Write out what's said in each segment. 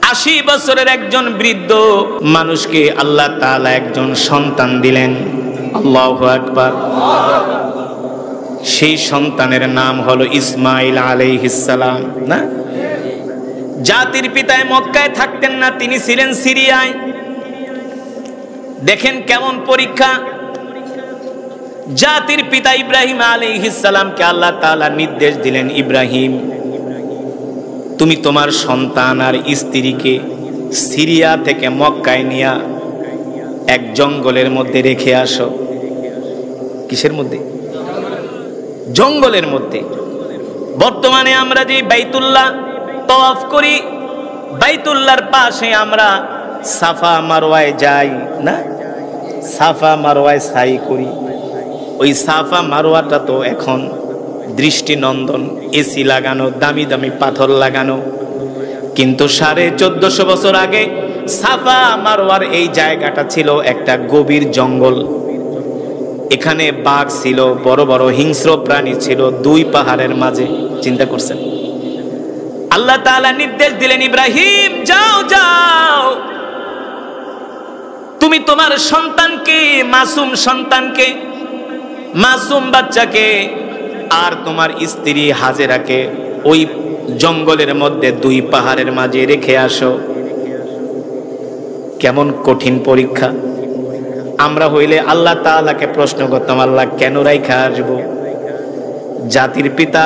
80 বছরের একজন বৃদ্ধ মানুষকে আল্লাহ তাআলা একজন সন্তান দিলেন। আল্লাহু আকবার। সেই সন্তানের নাম হলো ইসমাঈল আলাইহিস সালাম। না, জাতির পিতায় মক্কায় থাকতেন না, তিনি ছিলেন সিরিয়ায়। দেখেন কেমন পরীক্ষা। জাতির পিতা ইব্রাহিম আলাইহিস সালামকে আল্লাহ তাআলা নির্দেশ দিলেন, ইব্রাহিম তুমি তোমার সন্তান আর স্ত্রীকে সিরিয়া থেকে মক্কায় নিয়ে এক জঙ্গলের মধ্যে রেখে আসো। কিসের মধ্যে? জঙ্গলের মধ্যে। বর্তমানে আমরা যে বাইতুল্লাহ তওয়াফ করি, বাইতুল্লাহর পাশে আমরা সাফা মারওয়ায় যাই না, সাফা মারওয়ায় সাই করি। ওই সাফা মারওয়াটা তো এখন দৃষ্টিনন্দন, এসি লাগানো, দামি দামি পাথর লাগানো। কিন্তু 1450 বছর আগে সাফা মারওয়ার এই জায়গাটা ছিল একটা গভীর জঙ্গল। এখানে বাঘ ছিল, বড় বড় হিংস্র প্রাণী ছিল, দুই পাহাড়ের মাঝে। চিন্তা করছেন? আল্লাহ তাআলা নির্দেশ দিলেন, ইব্রাহিম যাও যাও, তুমি তোমার সন্তানকে, মাসুম সন্তানকে, মাসুম বাচ্চাকে আর তোমার স্ত্রী হাজেরাকে ওই জঙ্গলের মধ্যে দুই পাহাড়ের মাঝে রেখে আসো। কেমন কঠিন পরীক্ষা। আমরা হইলে আল্লাহ তাআলাকে প্রশ্ন করতাম, আল্লাহ কেন রাইখা আসবো? জাতির পিতা,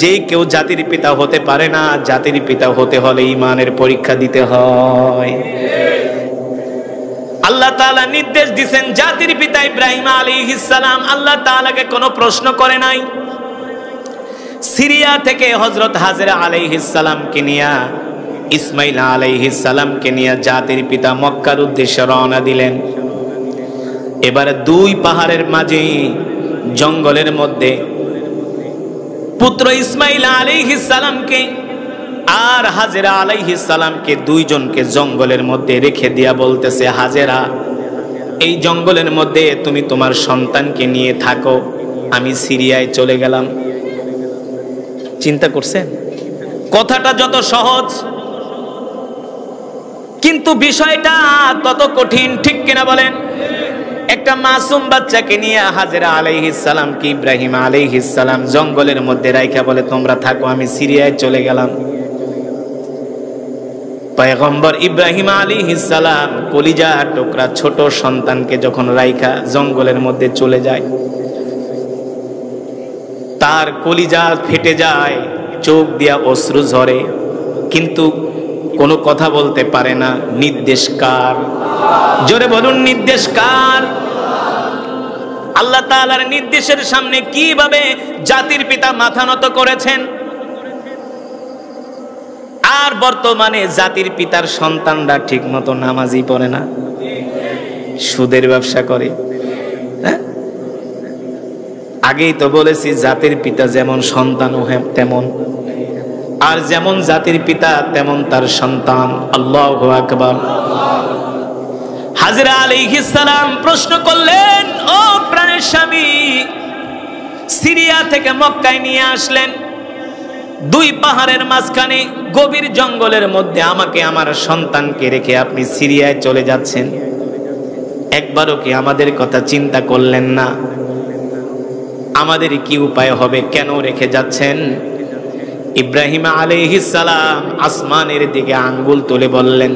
যে কেউ জাতির পিতা হতে পারে না। জাতির পিতা হতে হলে ঈমানের পরীক্ষা দিতে হয়। আল্লাহ তাআলা নির্দেশ দিয়েছেন, জাতির পিতা ইব্রাহিম আলাইহিস সালাম আল্লাহ তাআলাকে কোনো প্রশ্ন করে নাই। সিরিয়া থেকে হযরত হাজেরা আলাইহিস সালামকে নিয়ে, ইসমাঈল আলাইহিস সালামকে নিয়ে জাতির পিতা মক্কার উদ্দেশ্যে রওনা দিলেন। এবারে দুই পাহাড়ের মাঝে জঙ্গলের মধ্যে পুত্র ইসমাঈল আলাইহিস সালামকে আর হাজেরা আলাইহিস সালামকে দুইজনকে জঙ্গলের মধ্যে রেখে দিয়া বলতেছে, হাজেরা এই জঙ্গলের মধ্যে তুমি তোমার সন্তানকে নিয়ে থাকো, আমি সিরিয়ায় চলে গেলাম। চিন্তা করছেন? কথাটা যত সহজ কিন্তু বিষয়টা তত কঠিন, ঠিক কিনা বলেন? একটা মাসুম বাচ্চাকে নিয়ে হাজেরা আলাইহিস সালামকে ইব্রাহিম আলাইহিস সালাম জঙ্গলের মধ্যে রাইখা বলে, তোমরা থাকো, আমি সিরিয়ায় চলে গেলাম। পয়গম্বর ইব্রাহিম আলাইহিস সালাম কলিজা টুকরা ছোট সন্তানকে যখন রাইখা জঙ্গলের মধ্যে চলে যায়, তার কলিজা ফেটে যায়, চোখ দিয়া অশ্রু ঝরে, কিন্তু কোনো কথা বলতে পারে না। নির্দেশ কার? জোরে বলুন, নির্দেশ কার? আল্লাহ তাআলার নির্দেশের সামনে কিভাবে জাতির পিতা মাথা নত করেছেন। আর বর্তমানে জাতির পিতার সন্তানরা ঠিক মতো নামাজই পড়ে না, সুদের ব্যবসা করে। আগেই তো বলেছি, জাতির পিতা যেমন সন্তানও তেমন, আর যেমন জাতির পিতা তেমন তার সন্তান। আল্লাহু আকবার। হাজেরা আলাইহিস সালাম প্রশ্ন করলেন, ও প্রাণের স্বামী, সিরিয়া থেকে মক্কায় নিয়ে আসলেন, দুই পাহাড়ের মাঝখানে গভীর জঙ্গলের মধ্যে আমাকে, আমার সন্তানকে রেখে আপনি সিরিয়ায় চলে যাচ্ছেন। একবারও কি আমাদের কথা চিন্তা করলেন না? আমাদের কি উপায় হবে? কেন রেখে যাচ্ছেন? ইব্রাহিম আলাইহিস সালাম আসমানের দিকে আঙ্গুল তুলে বললেন,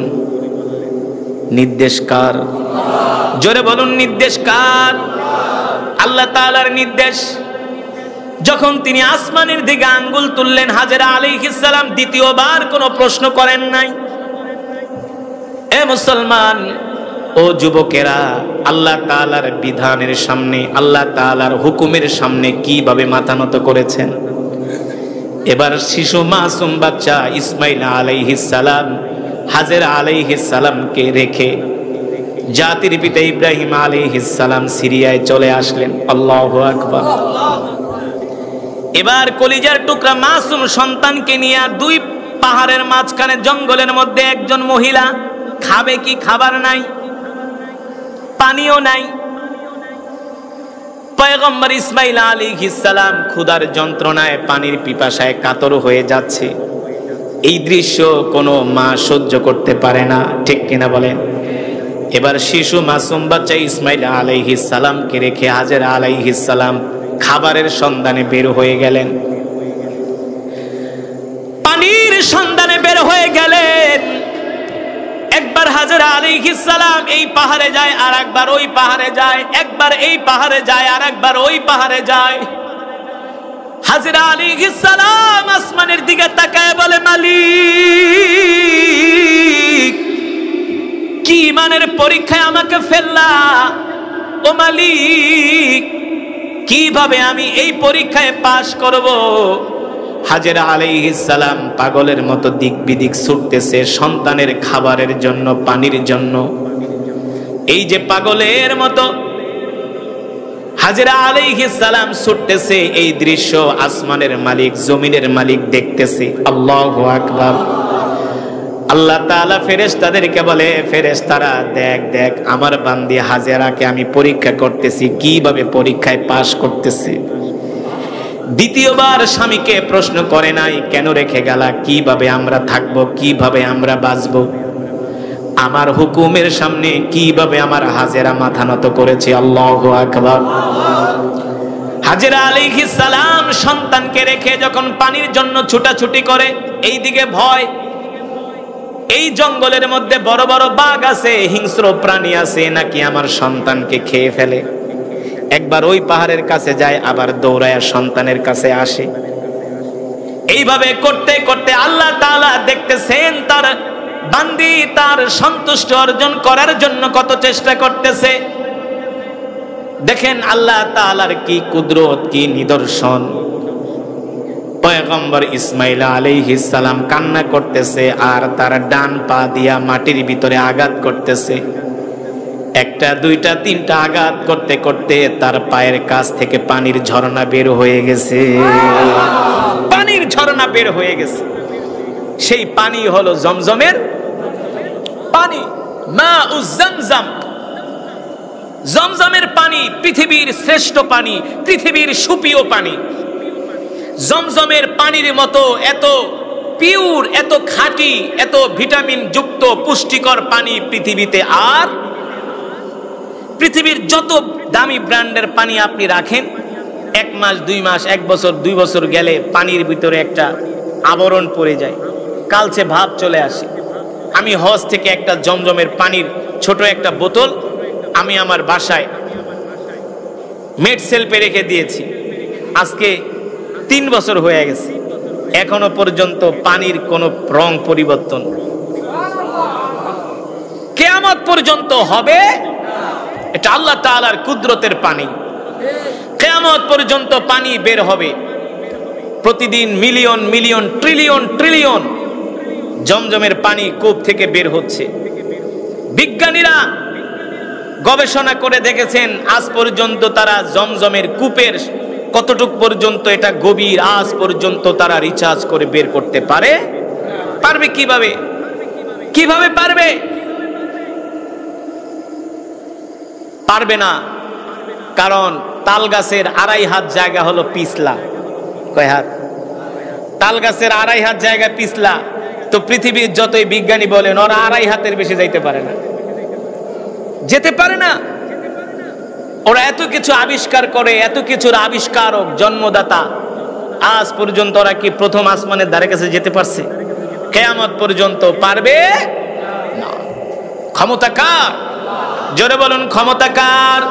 নির্দেশ কার? জোরে বলুন, নির্দেশ কার? আল্লাহ তাআলার নির্দেশ। যখন তিনি আসমানের দিকে আঙ্গুল তুললেন, হাজেরা আলাইহিস সালাম দ্বিতীয়বার কোনো প্রশ্ন করেন নাই। এ মুসলমান, ও যুবকেরা, আল্লাহ তাআলার বিধানের সামনে, আল্লাহ তাআলার হুকুমের সামনে কিভাবে মাথা নত করেছেন। এবার শিশু মাসুম বাচ্চা ইসমাঈল আলাইহিস সালাম হাজেরা আলাইহিস সালামকে রেখে জাতির পিতা ইব্রাহিম আলাইহিস সালাম সিরিয়ায় চলে আসলেন। আল্লাহু আকবার। এবার কলিজার টুকরা মাসুম সন্তানকে নিয়ে দুই পাহাড়ের মাঝখানে জঙ্গলের মধ্যে একজন মহিলা, খাবে কি? খাবার নাই, পানিও নাই। পয়গম্বর ইসমাঈল আলাইহিস সালাম ক্ষুধার যন্ত্রণায়, পানির পিপাসায় কাতর হয়ে যাচ্ছে। এই দৃশ্য কোনো মা সহ্য করতে পারে না, ঠিক কিনা বলেন? এবার শিশু মাসুম বাচ্চা ইসমাইল আলাইহিস সালামকে রেখে হাজেরা আলাইহিস সালাম খাবারের সন্ধানে বের হয়ে গেলেন। পানির সন্ধানে বের হয়ে গেলেন। একবার হাজেরা আলাইহিস সালাম এই পাহাড়ে যায়, আর একবার ওই পাহাড়ে যায়, একবার এই পাহাড়ে যায়, আর একবার ওই পাহাড়ে যায়। হাজেরা আলাইহিস সালাম আসমানের দিকে তাকায় বলে, মালিক, কি ইমানের পরীক্ষায় আমাকে ফেললা? ও মালিক, কিভাবে আমি এই পরীক্ষায় পাশ করব? হাজেরা আলাইহিস সালাম পাগলের মতো দিক বিদিক ছুটতেছে সন্তানের খাবারের জন্য, পানির জন্য। এই যে পাগলের মতো হাজেরা আলাইহিস সালাম ছুটতেছে, এই দৃশ্য আসমানের মালিক, জমিনের মালিক দেখতেছে। আল্লাহু আকবার। আল্লাহ তাআলা ফেরেশতাদেরকে বলে, ফেরেশতারা দেখ দেখ, আমার বান্দি হাজেরাকে আমি পরীক্ষা করতেছি, কিভাবে পরীক্ষায় পাশ করতেছে। দ্বিতীয়বার স্বামীকে প্রশ্ন করে নাই, কেন রেখে গেলা, কিভাবে আমরা থাকবো, কিভাবে আমরা বাঁচবো, আমার হুকুমের সামনে কিভাবে আমার হাজেরা মাথা নত করেছে। আল্লাহু আকবার। হাজেরা আলাইহিস সালাম সন্তানকে রেখে যখন পানির জন্য ছুটাছুটি করে, এইদিকে ভয়, এই জঙ্গলের মধ্যে বড় বড় বাঘ আছে, হিংস্র প্রাণী আছে, নাকি আমার সন্তানকে খেয়ে ফেলে। একবার ওই পাহাড়ের কাছে যায়, আবার দৌড়ায় সন্তানের কাছে আসে। এইভাবে করতে করতে আল্লাহ তাআলা দেখতেছেন তার বান্দি তার সন্তুষ্টি অর্জন করার জন্য কত চেষ্টা করতেছে। দেখেন আল্লাহ তাআলার কি কুদরত, কি নিদর্শন। পয়গম্বর ইসমাইল আলাইহিস সালাম কান্না করতেছে, আর তার ডান পা দিয়া মাটির ভিতরে আঘাত করতেছে। একটা, দুইটা, তিনটা আঘাত করতে করতে তার পায়ের কাছ থেকে পানির ঝর্ণা বের হয়ে গেছে। পানির ঝর্ণা বের হয়ে গেছে। সেই পানি হলো জমজমের পানি, মাউজ জামজাম। জমজমের পানি পৃথিবীর শ্রেষ্ঠ পানি, পৃথিবীর সুপ্রিয় পানি। জমজমের পানির মতো এত পিওর, এত খাঁটি, এত ভিটামিন যুক্ত পুষ্টিকর পানি পৃথিবীতে আর, পৃথিবীর যত দামি ব্র্যান্ডের পানি আপনি রাখেন, 1 মাস 2 মাস 1 বছর 2 বছর গেলে পানির ভিতরে একটা আবরণ পড়ে যায়, কালচে ভাব চলে আসে। আমি হজ থেকে একটা জমজমের পানির ছোট একটা বোতল আমি আমার বাসায় মেড সেলফে রেখে দিয়েছি। আজকে 3 বছর হয়ে গেছে, এখনো পর্যন্ত পানির কোনো রং পরিবর্তন। কিয়ামত পর্যন্ত হবে, এটা আল্লাহ তাআলার কুদরতের পানি। কিয়ামত পর্যন্ত পানি বের হবে। প্রতিদিন মিলিয়ন মিলিয়ন ট্রিলিয়ন ট্রিলিয়ন জমজমের পানি কূপ থেকে বের হচ্ছে। বিজ্ঞানীরা গবেষণা করে দেখেছেন, আজ পর্যন্ত তারা জমজমের কূপের কতটুক পর্যন্ত এটা গভীর, আজ পর্যন্ত তারা রিসার্চ করে বের করতে পারবে কিভাবে? কিভাবে পারবে? পারবে না। কারণ তাল গাছের 2.5 হাত জায়গা হলো পিছলা। কয় হাত? তাল গাছের 2.5 হাত জায়গা পিছলা। তো পৃথিবীর যতই বিজ্ঞানী বলেন, ওরা 2.5 হাতের বেশি যাইতে পারে না, যেতে পারে না। ওরা এত কিছু আবিষ্কার করে, এত কিছুর আবিষ্কারক, জন্মদাতা, আজ পর্যন্ত ওরা কি প্রথম আসমানের ধারে কাছে যেতে পারছে? কিয়ামত পর্যন্ত পারবে না। ক্ষমতা কার? জোরে বলুন, ক্ষমতা কার?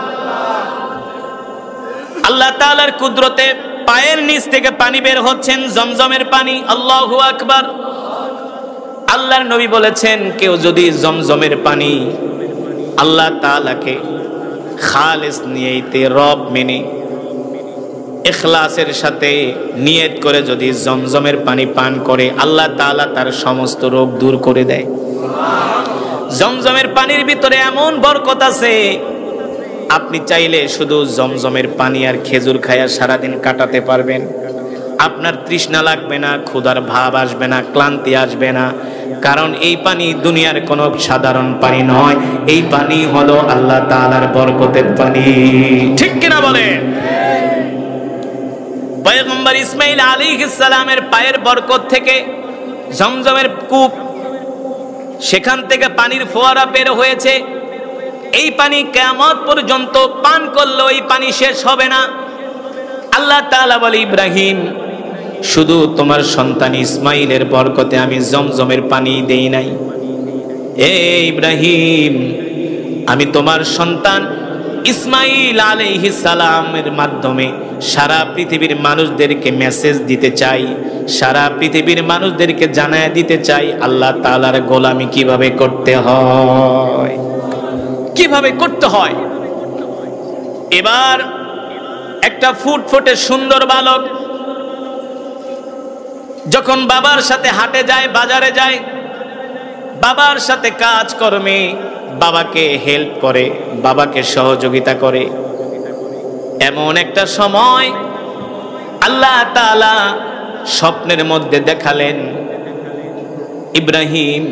আল্লাহ তাআলার কুদরতে পায়ের নিচ থেকে পানি বের হচ্ছেন, জমজমের পানি। আল্লাহু আকবার। আল্লাহর নবী বলেছেন, কেউ যদি জমজমের পানি আল্লাহ তাআলাকে খালিস নিয়তে, রব মেনে ইখলাসের সাথে নিয়ত করে যদি জমজমের পানি পান করে, আল্লাহ তাআলা তার সমস্ত রোগ দূর করে দেয়। জমজমের পানির ভিতরে এমন বরকত আছে, আপনি চাইলে শুধু জমজমের পানি আর খেজুর খায়া সারাদিন কাটাতে পারবেন। আপনার তৃষ্ণা লাগবে না, ক্ষুধার ভাব আসবে না, ক্লান্তি আসবে না। কারণ এই পানি দুনিয়ার কোনো সাধারণ পানি নয়, এই পানি হলো আল্লাহ তাআলার বরকতের পানি। ঠিক কিনা বলেন? পয়গম্বর ইসমাইল আলাইহিস সালামের পায়ের বরকত থেকে জমজমের কূপ, সেখান থেকে পানির ফোয়ারা বের হয়েছে। এই পানি কিয়ামত পর্যন্ত পান করলেও এই পানি শেষ হবে না। আল্লাহ তাআলা বলে, ইব্রাহিম, শুধু তোমার সন্তান ইসমাইলের বরকতে আমি জমজমের পানি দেই নাই। এ ইব্রাহিম, আমি তোমার সন্তান ইসমাইল আলাইহিস সালামের মাধ্যমে সারা পৃথিবীর মানুষদেরকে মেসেজ দিতে চাই, সারা পৃথিবীর মানুষদেরকে জানায় দিতে চাই আল্লাহ তাআলার গোলামি কিভাবে করতে হয়, কিভাবে করতে হয়। এবার একটা ফুটফুটে সুন্দর বালক যখন বাবার সাথে হাটে যায়, বাজারে যায়, বাবার সাথে কাজ কর্মে বাবাকে হেল্প করে, বাবাকে সহযোগিতা করে, এমন একটা সময় আল্লাহ তাআলা স্বপ্নের মধ্যে দেখালেন, ইব্রাহিম,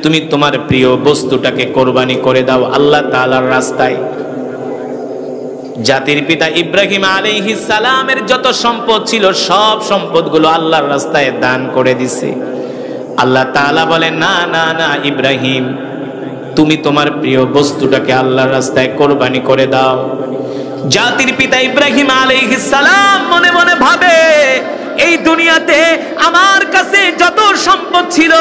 তুমি তোমার প্রিয় বস্তুটাকে কোরবানি করে দাও আল্লাহ তাআলার রাস্তায়। জাতির পিতা ইব্রাহিম আলাইহিস সালামের যত সম্পদ ছিল সব সম্পদগুলো আল্লাহর রাস্তায় দান করে দিছে। আল্লাহ তাআলা বলেন, না না না ইব্রাহিম, তুমি তোমার প্রিয় বস্তুটাকে আল্লাহর রাস্তায় কোরবানি করে দাও। জাতির পিতা ইব্রাহিম আলাইহিস সালাম মনে মনে ভাবে, এই দুনিয়াতে আমার কাছে যত সম্পদ ছিল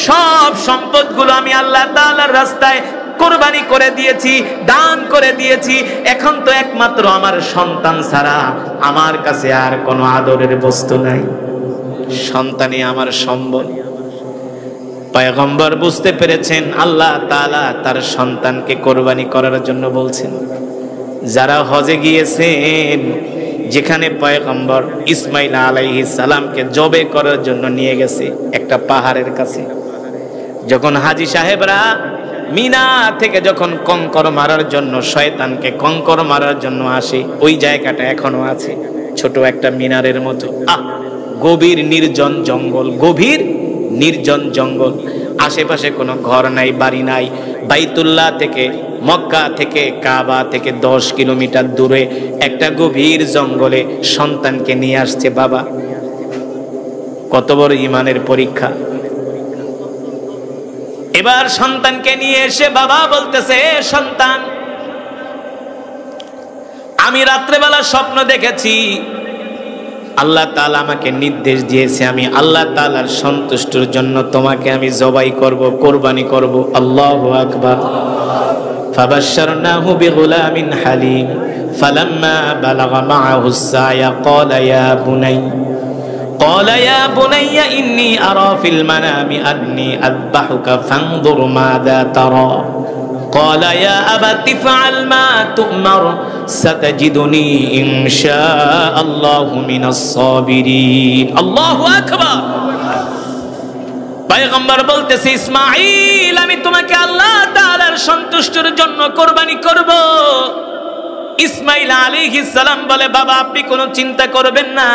সব সম্পদগুলো আমি আল্লাহ তাআলার রাস্তায় কোরবানি করে দিয়েছি, দান করে দিয়েছি। এখন তো একমাত্র আমার সন্তান ছাড়া আমার কাছে আর কোনো আদরের বস্তু নাই, সন্তানই আমার সম্বল। পয়গম্বর বুঝতে পেরেছেন আল্লাহ তাআলা তার সন্তানকে কোরবানি করার জন্য বলছেন। যারা হজে গিয়েছেন, যেখানে পয়গম্বর ইসমাইল আলাইহিস সালামকে জবে করার জন্য নিয়ে গেছে একটা পাহাড়ের কাছে, যখন হাজী সাহেবরা মিনা থেকে যখন কঙ্কর মারার জন্য, শয়তানকে কঙ্কর মারার জন্য আসে, ওই জায়গাটা এখনো আছে, ছোট একটা মিনারের মতো। গভীর নির্জন জঙ্গল, গভীর নির্জন জঙ্গল, আশেপাশে কোনো ঘর নাই, বাড়ি নাই। বাইতুল্লাহ থেকে, মক্কা থেকে, কাবা থেকে 10 কিলোমিটার দূরে একটা গভীর জঙ্গলে সন্তানকে নিয়ে আসছে বাবা। কত বড় ইমানের পরীক্ষা। এবার সন্তানকে নিয়ে এসে বাবা বলতেছে, সন্তান, আমি রাত্রেবেলা স্বপ্ন দেখেছি, আল্লাহ তাআলা আমাকে নির্দেশ দিয়েছে আমি আল্লাহ তাআলার সন্তুষ্টির জন্য তোমাকে আমি জবাই করব, কোরবানি করব। আল্লাহু আকবার। ফাবাশশারনাহু বিগুলামিন হালিম ফালাম্মা বালাগা মাআহুস সায়া ক্বালা ইয়া বুনাইয়া ইন্নী আরা ফিল মানামি আন্নী আযবাহুকা ফানজুর মাযা তারা ক্বালা ইয়া আবাতি ফাআল মা তু'মার সাতাজিদুনি ইনশাআল্লাহু মিনাস সাবিরিন। আল্লাহু আকবার। পয়গম্বর বলতেছে, ইসমাঈল, আমি তোমাকে আল্লাহ তাআলার সন্তুষ্টির জন্য কোরবানি করব। ইসমাঈল আলাইহিস সালাম বলে, বাবা আপনি কোনো চিন্তা করবেন না,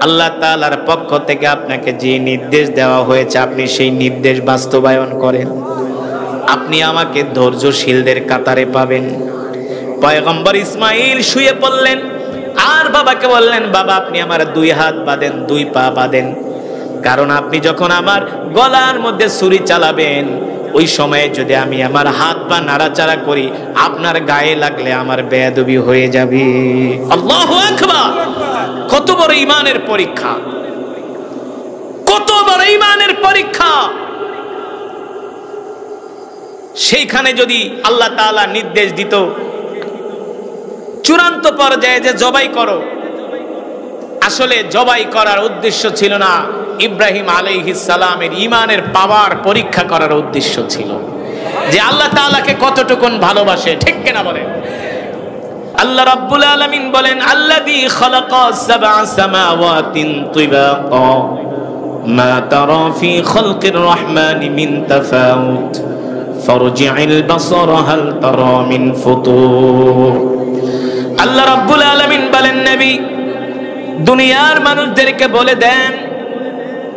আল্লাহ তাআলার পক্ষ থেকে আপনাকে যে নির্দেশ দেওয়া হয়েছে আপনি সেই নির্দেশ বাস্তবায়ন করেন, আপনি আমাকে ধৈর্যশীলদের কাতারে পাবেন। পয়গম্বর ইসমাঈল শুয়ে পড়লেন আর বাবাকে বললেন, বাবা আপনি আমার 2 হাত বাঁধেন, 2 পা বাঁধেন, কারণ আপনি যখন আমার গলার মধ্যে ছুরি চালাবেন ওই সময়ে যদি আমি আমার হাত পা নাড়াচাড়া করি আপনার গায়ে লাগলে আমার বেয়াদবি হয়ে যাবে। আল্লাহু আকবার। কত বড় ঈমানের পরীক্ষা, কত বড় ঈমানের পরীক্ষা। সেইখানে যদি আল্লাহ তাআলা নির্দেশ দিত চূড়ান্ত পর্যায়ে যে জবাই করো, আসলে জবাই করার উদ্দেশ্য ছিল না, ইব্রাহিম আলাইহিস সালামের ঈমানের পাওয়ার পরীক্ষা করার উদ্দেশ্য ছিল যে আল্লাহ তাআলাকে কতটুকুন ভালোবাসে, ঠিক কিনা বলেন? আল্লাহ রাব্বুল আলামিন বলেন, আল্লাযী খালাকা সাবআ সামাওয়াতিন তিবাকা মা তারা ফি খালকির রহমানি মিন তাফাউত ফারজি'ল বাসারা হাল তারা মিন ফুতুর। আল্লাহ রাব্বুল আলামিন বলেন, নবী দুনিয়ার মানুষদেরকে বলে দেন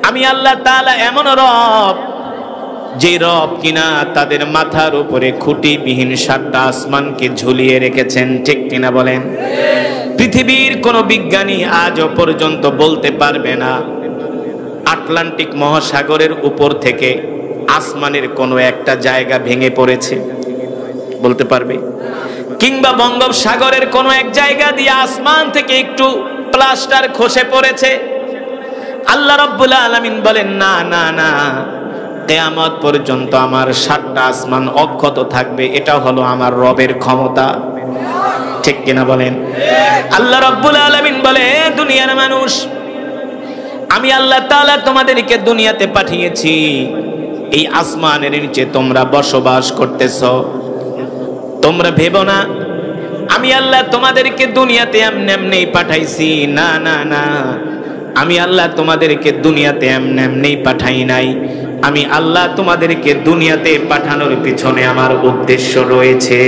আমি আল্লাহ তাআলা এমন রব যে রব কিনা তাদের মাথার উপরে খুঁটিবিহীন 7টা আসমানকে ঝুলিয়ে রেখেছেন, ঠিক কিনা বলেন? পৃথিবীর কোন বিজ্ঞানী আজও পর্যন্ত বলতে পারবে না 8 আটলান্টিক মহাসাগরের উপর থেকে আসমানের কোনো একটা জায়গা ভেঙে পড়েছে? বলতে পারবে? কিংবা বঙ্গোপসাগরের কোনো এক জায়গা দিয়ে আসমান থেকে একটু প্লাস্টার খসে পড়েছে? আল্লাহ রাব্বুল আলামিন বলেন, না না না, কিয়ামত পর্যন্ত আমার 7টা আসমান অক্ষত থাকবে। এটা হলো আমার রবের ক্ষমতা। ঠিক কিনা বলেন? আল্লাহ রাব্বুল আলামিন বলে, দুনিয়ার মানুষ, আমি আল্লাহ তাআলা তোমাদেরকে দুনিয়াতে পাঠিয়েছি, এই আসমানের নিচে তোমরা বসবাস করতেছো। তোমরা ভেবো না আমি আল্লাহ তোমাদেরকে দুনিয়াতে এমনি এমনি পাঠাইছি। না না না, আমি আল্লাহ তোমাদেরকে দুনিয়াতে এমনি এমনি পাঠাই নাই। আমি আল্লাহ তোমাদেরকে দুনিয়াতে পাঠানোর পিছনে আমার উদ্দেশ্য রয়েছে।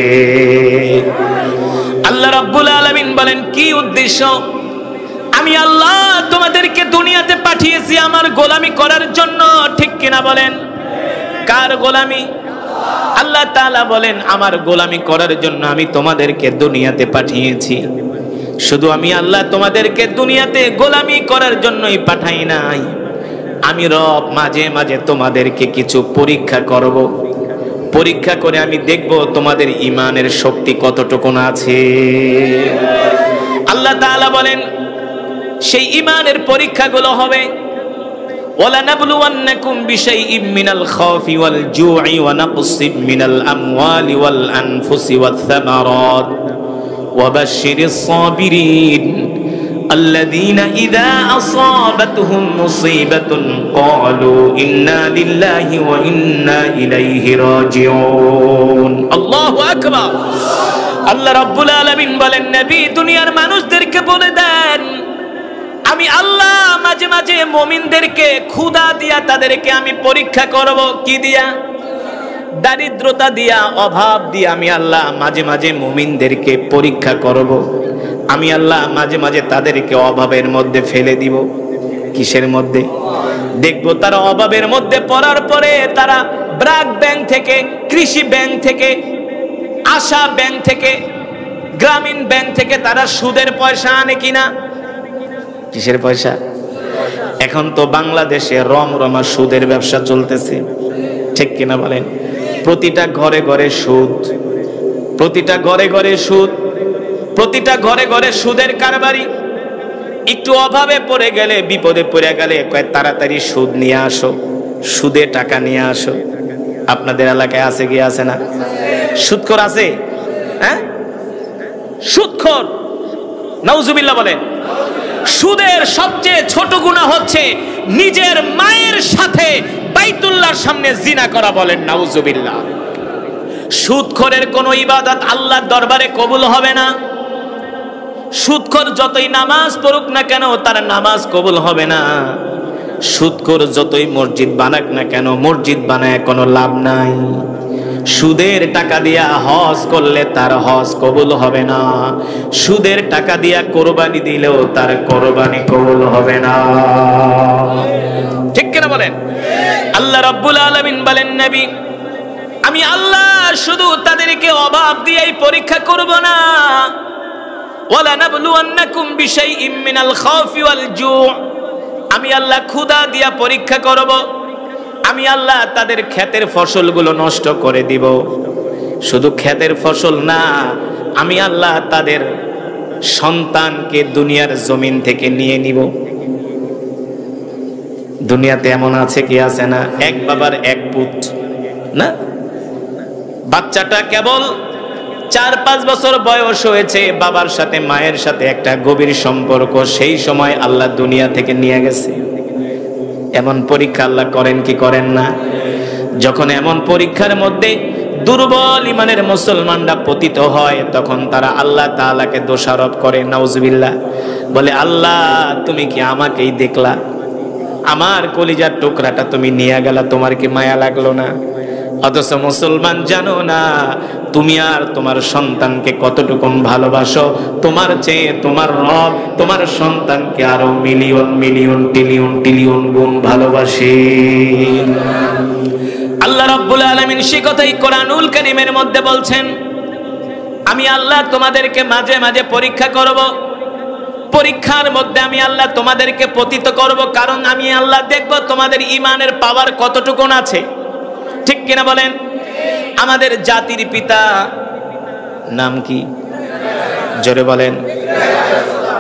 আল্লাহ রাব্বুল আলামিন বলেন, কি উদ্দেশ্য? আমি আল্লাহ তোমাদেরকে দুনিয়াতে পাঠিয়েছি আমার গোলামি করার জন্য। ঠিক কিনা বলেন? কার গোলামি? আল্লাহ তাআলা বলেন, আমার গোলামি করার জন্য আমি তোমাদেরকে দুনিয়াতে পাঠিয়েছি। শুধু আমি আল্লাহ তোমাদেরকে দুনিয়াতে গোলামি করার জন্যই পাঠাই নাই, আমি রব মাঝে মাঝে তোমাদেরকে কিছু পরীক্ষা করব। পরীক্ষা করে আমি দেখব তোমাদের ঈমানের শক্তি কতটুকু আছে। আল্লাহ তাআলা বলেন, সেই ঈমানের পরীক্ষাগুলো হবে, وَلَنَبْلُوَنَّكُمْ بِشَيْءٍ مِّنَ الْخَوْفِ وَالْجُوعِ وَنَقْصٍ مِّنَ الْأَمْوَالِ وَالْأَنفُسِ وَالثَّمَرَاتِ وَبَشِّرِ الصَّابِرِينَ الَّذِينَ إِذَا أَصَابَتْهُمْ مُصِيبَةٌ قَالُوا إِنَّا لِلَّهِ وَإِنَّا إِلَيْهِ راجعون। আল্লাহু আকবার। আল্লাহ রাব্বুল আলামিন বলেন, নবী দুনিয়ার মানুষদেরকে বলে দেন, আমি আল্লাহ মাঝে মাঝে মুমিনদেরকে ক্ষুধা দিয়া তাদেরকে আমি পরীক্ষা করব। কি দিয়া? দারিদ্রতা দিয়া, অভাব দিয়া আমি আল্লাহ মাঝে মাঝে মুমিনদেরকে পরীক্ষা করব। আমি আল্লাহ মাঝে মাঝে তাদেরকে অভাবের মধ্যে ফেলে দিব। কিসের মধ্যে? দেখব তারা অভাবের মধ্যে পড়ার পরে তারা ব্র্যাক ব্যাংক থেকে, কৃষি ব্যাংক থেকে, আশা ব্যাংক থেকে, গ্রামীণ ব্যাংক থেকে তারা সুদের পয়সা আনে কিনা? কিসের পয়সা? এখন তো বাংলাদেশে রমরমা সুদের ব্যবসা চলতেছে। ঠিক কিনা বলেন? প্রতিটা ঘরে ঘরে সুদ, প্রতিটা ঘরে ঘরে সুদ, প্রতিটা ঘরে ঘরে সুদের কারবারি। একটু অভাবে পড়ে গেলে, বিপদে পড়ে গেলে কয় তাড়াতাড়ি সুদ নিয়ে আসো, সুদে টাকা নিয়ে আসো। আপনাদের এলাকায় আছে কি আছে না? সুদখোর আছে? হ্যাঁ, সুদখোর। নাউজুবিল্লাহ বলেন। সুদের সবচেয়ে ছোট গুনাহ হচ্ছে নিজের মায়ের সাথে বাইতুল্লাহর সামনে জিনা করা। বলেন নাউজুবিল্লাহ। সুদখোরের কোনো ইবাদত আল্লাহর দরবারে কবুল হবে না। সুদখোর যতই নামাজ পড়ুক না কেন, তার নামাজ কবুল হবে না। সুদখোর যতই মসজিদ বানাক না কেন, মসজিদ বানায় কোনো লাভ নাই। সুদের টাকা দিয়া হজ করলে তার হজ কবুল হবে না। সুদের টাকা দিয়া কোরবানি দিলেও তার কোরবানি কবুল হবে না। ঠিক কিনা বলেন? আল্লাহ রাব্বুল আলামিন বলেন, নবী আমি আল্লাহ শুধু তাদেরকে অভাব দিয়েই পরীক্ষা করব না। ওয়ালানাবলুওয়ান্নাকুম বিশাইইম মিনাল খাউফি ওয়াল জু', আমি আল্লাহ ক্ষুধা দিয়া পরীক্ষা করব। আমি আল্লাহ তাদের ক্ষেতের ফসলগুলো নষ্ট করে দিব। শুধু ক্ষেতের ফসল না, আমি আল্লাহ তাদের সন্তানকে দুনিয়ার জমিন থেকে নিয়ে নিব। দুনিয়াতে এমন আছে কি আছে না? এক বাবার এক পুত না? বাচ্চাটা কেবল 4-5 বছর বয়স হয়েছে, বাবার সাথে মায়ের সাথে একটা গভীর সম্পর্ক, সেই সময় আল্লাহ দুনিয়া থেকে নিয়ে গেছে। এমন পরীক্ষা আল্লাহ করেন কি করেন না? যখন এমন পরীক্ষার মধ্যে দুর্বল ইমানের মুসলমানরা পতিত হয়, তখন তারা আল্লাহ তাআলাকে দোষারোপ করে। নাউজুবিল্লাহ। বলে, আল্লাহ তুমি কি আমাকেই দেখলা? আমার কলিজার টুকরাটা তুমি নিয়ে গেলা, তোমার কি মায়া লাগলো না? অথচ মুসলমান জানো না তুমি আর তোমার সন্তানকে কতটুকু ভালোবাসো। তোমার চেয়ে তোমার রব তোমার সন্তানকে আরো মিলিয়ন মিলিয়ন ট্রিলিয়ন ট্রিলিয়ন গুণ ভালোবাসে। আল্লাহ রাব্বুল আলামিন সে কথাই কোরআনুল কারীমের মধ্যে বলছেন, আমি আল্লাহ তোমাদেরকে মাঝে মাঝে পরীক্ষা করব। পরীক্ষার মধ্যে আমি আল্লাহ তোমাদেরকে পতিত করব, কারণ আমি আল্লাহ দেখব তোমাদের ঈমানের পাওয়ার কতটুকুন আছে। ঠিক কিনা বলেন? আমাদের জাতির পিতা নাম কি? জোরে বলেন।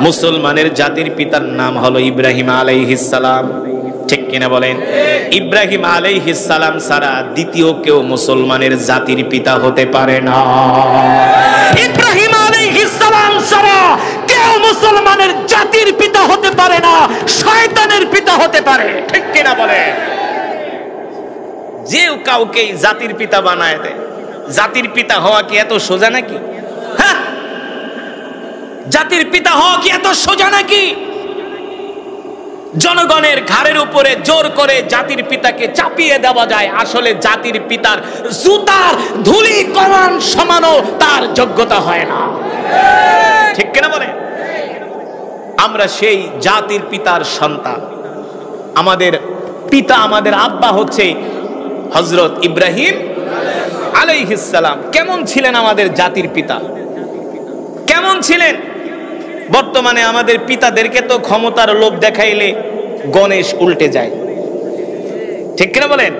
মুসলমানের জাতির পিতার নাম হলো ইব্রাহিম আলাইহিস সালাম। ঠিক কিনা বলেন? ইব্রাহিম আলাইহিস সালাম ছাড়া দ্বিতীয় কেউ মুসলমানের জাতির পিতা হতে পারে না। ইব্রাহিম আলাইহিস সালাম ছাড়া কেউ মুসলমানের জাতির পিতা হতে পারে না, শয়তানের পিতা হতে পারে। ঠিক কিনা বলেন? যে কাউকে জাতির পিতা বানায় দেয়। জাতির পিতা হওয়া কি এত সোজা নাকি? হ্যাঁ, জাতির পিতা হওয়া কি এত সোজা নাকি? জনগণের ঘাড়ের উপরে জোর করে জাতির পিতাকে চাপিয়ে দেওয়া যায়। আসলে জাতির পিতার জুতার ধুলি কমান সমানও তার যোগ্যতা হয় না। ঠিক কিনা বলে? আমরা সেই জাতির পিতার সন্তান। আমাদের পিতা, আমাদের আব্বা হচ্ছে হযরত ইব্রাহিম আলাইহিস সালাম। কেমন ছিলেন আমাদের জাতির পিতা? কেমন ছিলেন? বর্তমানে আমাদের পিতাদেরকে তো ক্ষমতার লোভ দেখাইলে গণেশ উল্টে যায়। ঠিক কিনা বলেন?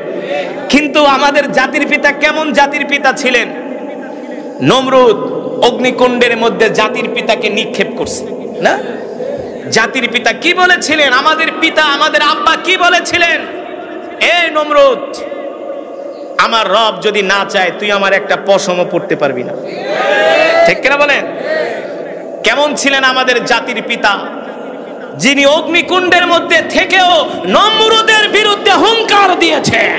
কিন্তু আমাদের জাতির পিতা কেমন জাতির পিতা ছিলেন? নমরুদ অগ্নিকুণ্ডের মধ্যে জাতির পিতাকে নিক্ষেপ করছে না? জাতির পিতা কি বলেছিলেন? আমাদের পিতা, আমাদের আব্বা কি বলেছিলেন? এ নমরুদ, আমার রব যদি না চায় তুই আমার একটা পশমও পড়তে পারবি না। ঠিক কিনা বলেন? কেমন ছিলেন আমাদের জাতির পিতা, যিনি অগ্নিকুণ্ডের মধ্যে থেকেও নমরুদের বিরুদ্ধে হুঙ্কার দিয়েছেন।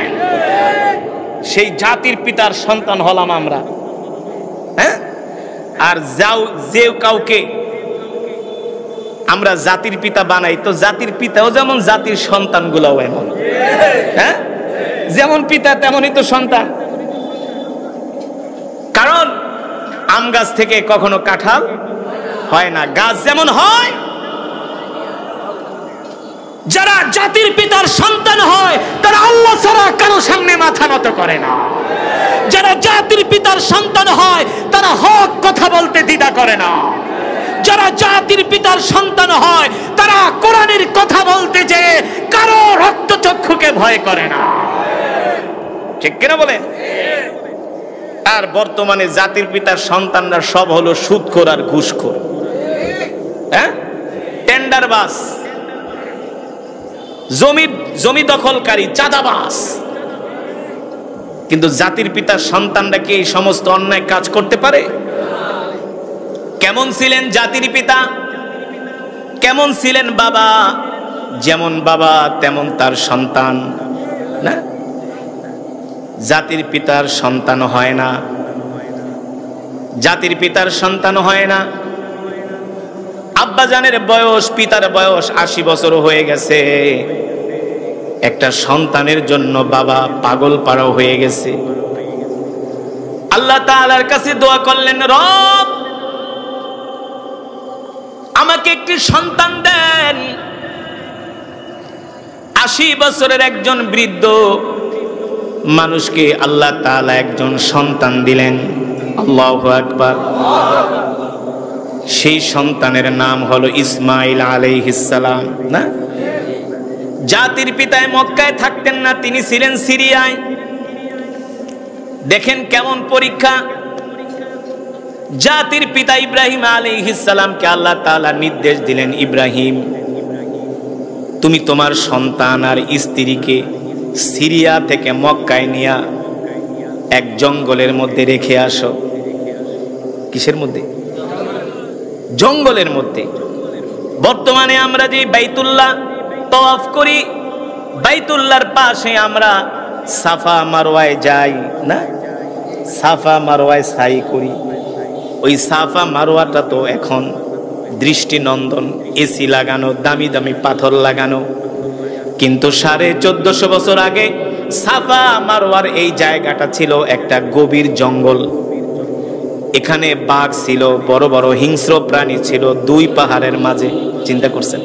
সেই জাতির পিতার সন্তান হলাম আমরা। হ্যাঁ, আর যে কাউকে আমরা জাতির পিতা বানাই, তো জাতির পিতাও যেমন জাতির সন্তানগুলোও এমন। হ্যাঁ, যেমন পিতা তেমনই তো সন্তান। কারণ আম গাছ থেকে কখনো কাঁঠাল হয় না। গাছ যেমন হয়, যারা জাতির পিতার সন্তান হয় তারা আল্লাহ ছাড়া কারো সামনে মাথা নত করে না। যারা জাতির পিতার সন্তান হয় তারা হক কথা বলতে দ্বিধা করে না। যারা জাতির পিতার সন্তান হয় তারা কোরআনের কথা বলতে যে কারো রক্তচক্ষুকে ভয় করে না। ঠিক কিনা বলে? আর বর্তমানে জাতির পিতার সন্তানরা সব হলো সুদখোর আর ঘুষখোর। হ্যাঁ, টেন্ডারবাজ, জমি দখলকারী, চাঁদাবাজ। কিন্তু জাতির পিতার সন্তানরা কি এই সমস্ত অন্যায় কাজ করতে পারে? কেমন ছিলেন জাতির পিতা? কেমন ছিলেন বাবা? যেমন বাবা তেমন তার সন্তান না? জাতির পিতার সন্তান হয় না, জাতির পিতার সন্তান হয় না। আব্বাজানের বয়স, পিতার বয়স 80 বছর হয়ে গেছে। একটা সন্তানের জন্য বাবা পাগল পাড়া হয়ে গেছে। আল্লাহ তাআলার কাছে দোয়া করলেন, রব আমাকে একটি সন্তান দেন। 80 বছরের একজন বৃদ্ধ মানুষকে আল্লাহ তাআলা একজন সন্তান দিলেন। আল্লাহু আকবার। সেই সন্তানের নাম হলো ইসমাইল আলাইহিস সালাম না? জাতির পিতায় মক্কায় থাকতেন না, তিনি ছিলেন সিরিয়ায়। দেখেন কেমন পরীক্ষা। জাতির পিতা ইব্রাহিম আলাইহিস সালামকে আল্লাহ তাআলা নির্দেশ দিলেন, ইব্রাহিম তুমি তোমার সন্তান আর স্ত্রীকে সিরিয়া থেকে মক্কায় নিয়ে এক জঙ্গলের মধ্যে রেখে আসো। কিসের মধ্যে? জঙ্গলের মধ্যে। বর্তমানে আমরা যে বাইতুল্লাহ তওয়াফ করি, বাইতুল্লাহর পাশে আমরা সাফা মারওয়ায় যাই না? সাফা মারওয়ায় সাই করি। ওই সাফা মারওয়াটা তো এখন দৃষ্টিনন্দন, এসি লাগানো, দামি দামি পাথর লাগানো। কিন্তু 1450 বছর আগে সাফা মারওয়ার এই জায়গাটা ছিল একটা গভীর জঙ্গল। এখানে বাঘ ছিল, বড় বড় হিংস্র প্রাণী ছিল, দুই পাহাড়ের মাঝে। চিন্তা করছেন?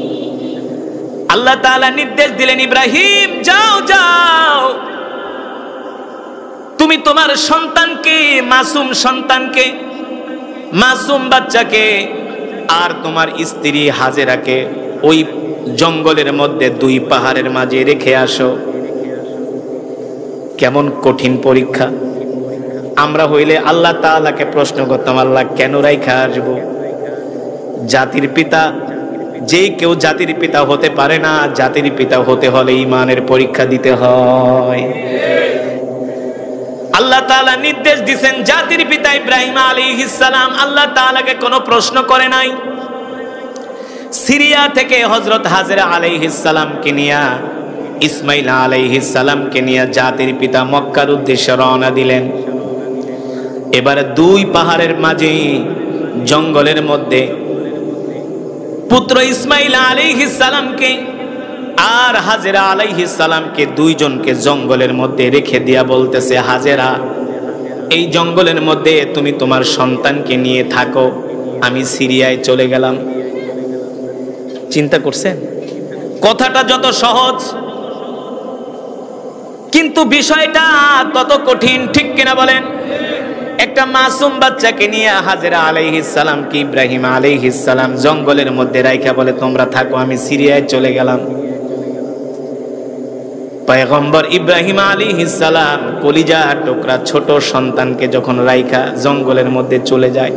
আল্লাহ তাআলা নির্দেশ দিলেন, ইব্রাহিম যাও যাও, তুমি তোমার সন্তানকে, মাসুম সন্তানকে, মাসুম বাচ্চাকে আর তোমার স্ত্রী হাজেরাকে ওই জঙ্গলের মধ্যে 2 পাহাড়ের মাঝে রেখে আসো। কেমন কঠিন পরীক্ষা। আমরা হইলে আল্লাহ তাআলাকে প্রশ্ন করতাম, আল্লাহ কেন রাইখা আসবো? জাতির পিতা, যেই কেউ জাতির পিতা হতে পারে না, জাতির পিতা হতে হলে ঈমানের পরীক্ষা দিতে হয়। আল্লাহ তাআলা নির্দেশ দিয়েছেন, জাতির পিতা ইব্রাহিম আলাইহিস সালাম আল্লাহ তাআলাকে কোনো প্রশ্ন করে নাই। সিরিয়া থেকে হযরত হাজেরা আলাইহিস সালামকে নিয়ে, ইসমাইল আলাইহিস সালামকে নিয়ে জাতির পিতা মক্কার উদ্দেশ্যে রওনা দিলেন। এবারে 2 পাহাড়ের মাঝে জঙ্গলের মধ্যে পুত্র ইসমাইল আলাইহিস সালামকে আর হাজেরা আলাইহিস সালামকে 2 জনকে জঙ্গলের মধ্যে রেখে দিয়া বলতেছে, হাজেরা এই জঙ্গলের মধ্যে তুমি তোমার সন্তানকে নিয়ে থাকো, আমি সিরিয়ায় চলে গেলাম। চিন্তা করছেন? কথাটা যত সহজ কিন্তু বিষয়টা তত কঠিন, ঠিক কিনা বলেন? একটা মাসুম বাচ্চাকে নিয়ে হাজেরা আলাইহিস সালাম কি ইব্রাহিম আলাইহিস সালাম জঙ্গলের মধ্যে রাইখা বলে, তোমরা থাকো, আমি সিরিয়ায় চলে গেলাম। পয়গম্বর ইব্রাহিম আলাইহিস সালাম কলিজা টুকরা ছোট সন্তানকে যখন রাইখা জঙ্গলের মধ্যে চলে যায়,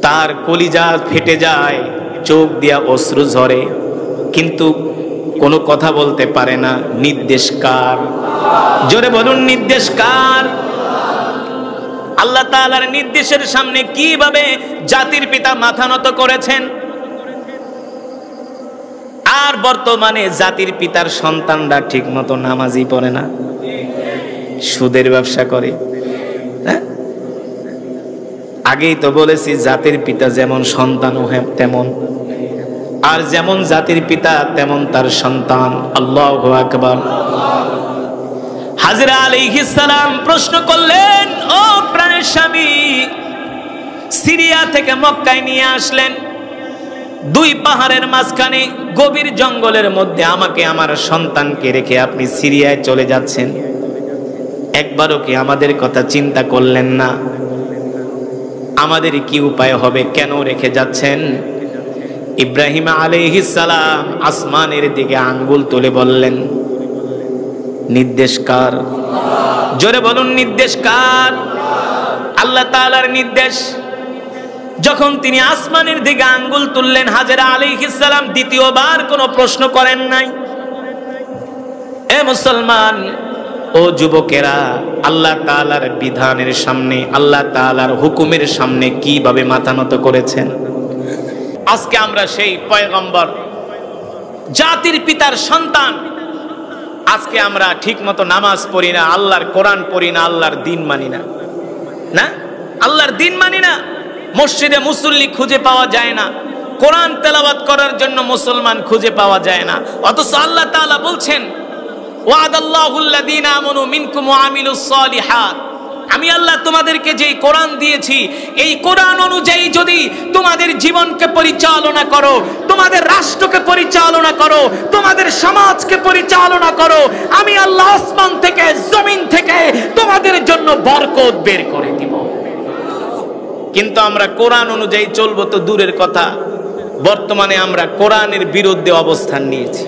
তার কলিজা ফেটে যায়, চোখ দিয়া অশ্রু ঝরে, কিন্তু কোনো কথা বলতে পারে না। নির্দেশ কার? জোরে বলুন, নির্দেশ কার? আল্লাহ তাআলার নির্দেশের সামনে কিভাবে জাতির পিতা মাথা নত করেছেন। আর বর্তমানে জাতির পিতার সন্তানরা ঠিক মতো নামাজই পড়ে না, সুদের ব্যবসা করে। আগেই তো বলেছি, জাতির পিতা যেমন সন্তানও তেমন, আর যেমন জাতির পিতা তেমন তার সন্তান। আল্লাহু আকবার। হাজেরা আলাইহিস সালাম প্রশ্ন করলেন, ও প্রাণের স্বামী, সিরিয়া থেকে মক্কায় নিয়ে আসলেন, 2 পাহাড়ের মাঝখানে গভীর জঙ্গলের মধ্যে আমাকে আমার সন্তানকে রেখে আপনি সিরিয়ায় চলে যাচ্ছেন। একবারও কি আমাদের কথা চিন্তা করলেন না? আমাদের কি উপায় হবে? কেন রেখে যাচ্ছেন? ইব্রাহিম আলাইহিস সালাম আসমানের দিকে আঙ্গুল তুলে বললেন, নির্দেশ কার? জোরে বলুন, নির্দেশ কার? আল্লাহ তাআলার নির্দেশ। যখন তিনি আসমানের দিকে আঙ্গুল তুললেন, হাজেরা আলাইহিস সালাম দ্বিতীয়বার কোনো প্রশ্ন করেন নাই। এ মুসলমান, ও যুবকেরা, আল্লাহ তাআলার বিধানের সামনে, আল্লাহ তাআলার হুকুমের সামনে কিভাবে মাথা নত করেছেন। আজকে আমরা সেই পয়গম্বর, জাতির পিতার সন্তান, আজকে আমরা ঠিক মতো নামাজ পড়ি না, আল্লাহর কোরআন পড়ি না, আল্লাহর দিন মানি না। না, আল্লাহর দিন মানি না। মসজিদে মুসল্লি খুঁজে পাওয়া যায় না, কোরআন তেলাওয়াত করার জন্য মুসলমান খুঁজে পাওয়া যায় না। অথচ আল্লাহ তাআলা বলছেন, ওয়াদাল্লাহুল্লাযীনা আমানু মিনকুম ওয়া আমিলুস সালিহাত, আমি আল্লাহ তোমাদেরকে যেই কোরআন দিয়েছি, এই কোরআন অনুযায়ী যদি তোমাদের জীবনকে পরিচালনা করো, তোমাদের রাষ্ট্রকে পরিচালনা করো, তোমাদের সমাজকে পরিচালনা করো, আমি আল্লাহ আসমান থেকে জমিন থেকে তোমাদের জন্য বরকত বের করে দিব। কিন্তু আমরা কোরআন অনুযায়ী চলবো তো দূরের কথা, বর্তমানে আমরা কোরআনের বিরুদ্ধে অবস্থান নিয়েছি।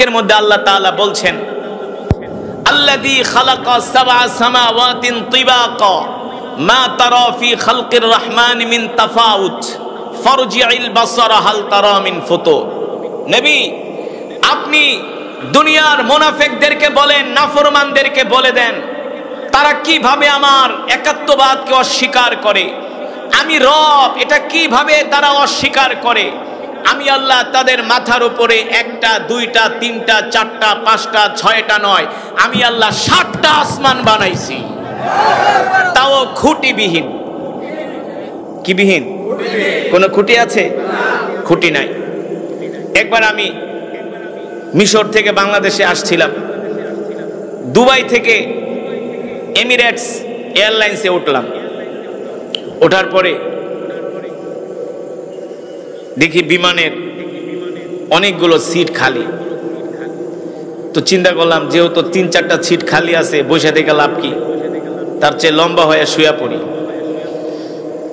এর মধ্যে আল্লাহ তাআলা বলছেন, আল্লাযী খালাকা সাবআ সামাওয়াতিন তিবাকা মা তারা ফি খালকির রহমান মিন তাফাউত ফারজি'ল বাসারা হাল তারা মিন ফুতুর। নবী, আপনি দুনিয়ার মুনাফিকদেরকে বলেন, নাফরমানদেরকে বলে দেন, তারা কিভাবে আমার একাত্মবাদকে অস্বীকার করে, আমি রব এটা কিভাবে তারা অস্বীকার করে। আমি আল্লাহ তাদের মাথার উপরে 1টা 2টা 3টা 4টা 5টা 6টা নয়, আমি আল্লাহ 7টা আসমান বানাইছি, তাও খুঁটিবিহীন। কি বিহীন? কোনো খুঁটি আছে? খুঁটি নাই। একবার আমি মিশর থেকে বাংলাদেশে আসছিলাম, দুবাই থেকে এমিরেটস এয়ারলাইন্সে উঠলাম। ওঠার পরে দেখি বিমানের অনেকগুলো সিট খালি। তো চিন্তা করলাম, যেহেতু 3-4টা সিট খালি আছে, বসে থেকে লাভ কি, তার চেয়ে লম্বা হয়ে শুয়ে পড়ি।